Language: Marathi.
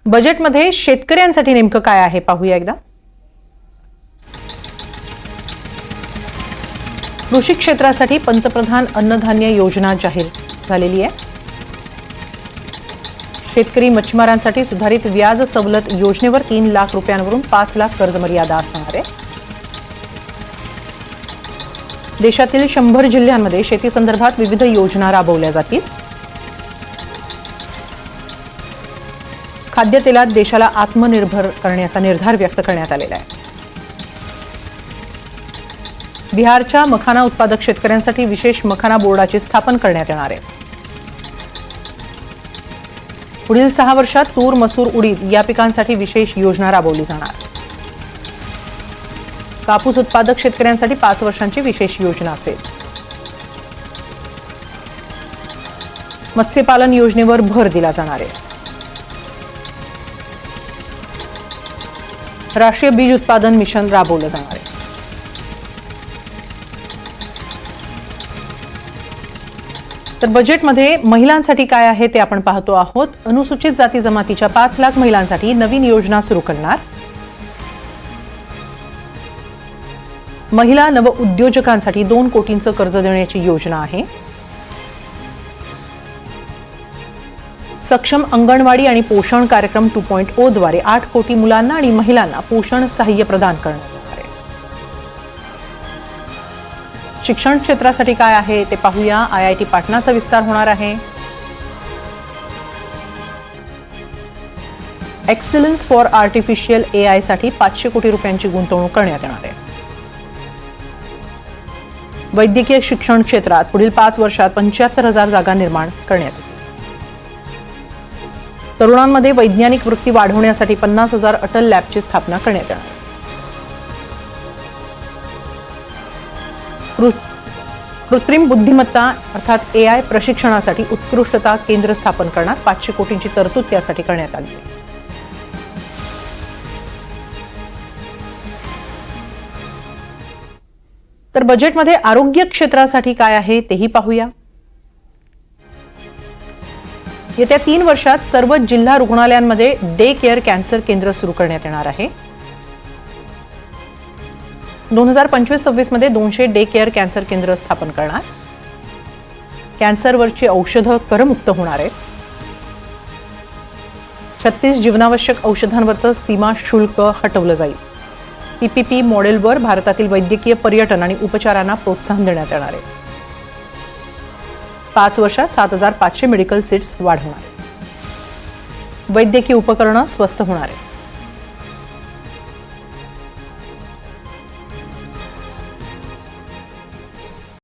बजेटमध्ये शेतकऱ्यांसाठी नेमकं काय आहे पाहूया एकदा. कृषी क्षेत्रासाठी पंतप्रधान अन्नधान्य योजना जाहीर झालेली आहे. शेतकरी मच्छीमारांसाठी सुधारित व्याज सवलत योजनेवर 3 लाख रुपयांवरून 5 लाख कर्ज मर्यादा असणार आहे. देशातील 100 जिल्ह्यांमध्ये शेती संदर्भात विविध योजना राबवल्या जातील. खाद्यतेलात देशाला आत्मनिर्भर करण्याचा निर्धार व्यक्त करण्यात आलेला आहे. बिहारच्या मखाना उत्पादक शेतकऱ्यांसाठी विशेष मखाना बोर्डाची स्थापना करण्यात येणार आहे. पुढील 6 वर्षात तूर, मसूर, उडीद या पिकांसाठी विशेष योजना राबवली जाणार. कापूस उत्पादक शेतकऱ्यांसाठी 5 वर्षांची विशेष योजना असेल. मत्स्यपालन योजनेवर भर दिला जाणार आहे. राष्ट्रीय बीज उत्पादन मिशन राबवलं जाणार आहे. तर बजेटमध्ये महिलांसाठी काय आहे ते आपण पाहतो आहोत. अनुसूचित जाती जमातीच्या 5 लाख महिलांसाठी नवीन योजना सुरू करणार. महिला नव उद्योजकांसाठी 2 कोटींचं कर्ज देण्याची योजना आहे. सक्षम अंगणवाडी आणि पोषण कार्यक्रम 2.0 द्वारे 8 कोटी मुलांना आणि महिलांना पोषण सहाय्य प्रदान करण्यात येणार आहे. शिक्षण क्षेत्रासाठी काय आहे ते पाहूया. IIT पाटणाचा विस्तार होणार आहे. एक्सलन्स फॉर आर्टिफिशियल AI साठी 500 कोटी रुपयांची गुंतवणूक करण्यात येणार आहे. वैद्यकीय शिक्षण क्षेत्रात पुढील 5 वर्षात 75,000 जागा निर्माण करण्यात येतील. तरुणांमध्ये वैज्ञानिक वृत्ती वाढवण्यासाठी 50,000 अटल लॅबची स्थापना करण्यात येणार. कृत्रिम बुद्धिमत्ता अर्थात AI प्रशिक्षणासाठी उत्कृष्टता केंद्र स्थापन करणार. 500 कोटींची तरतूद त्यासाठी करण्यात आली आहे. तर बजेटमध्ये आरोग्य क्षेत्रासाठी काय आहे तेही पाहूया. येत्या 3 वर्षात सर्व जिल्हा रुग्णालयांमध्ये डे केअर कॅन्सर केंद्र सुरू करण्यात येणार आहे. 2025-26 मध्ये 200 डे केअर कॅन्सर केंद्र स्थापन करणार. कॅन्सरवरची औषधं करमुक्त होणार आहेत. 36 जीवनावश्यक औषधांवरचं सीमा शुल्क हटवलं जाईल. PPP मॉडेलवर भारतातील वैद्यकीय पर्यटन आणि उपचारांना प्रोत्साहन देण्यात येणार आहे. 5 वर्षात 7,500 मेडिकल सीट्स वाढवणार. वैद्यकीय उपकरणं स्वस्त होणार आहेत.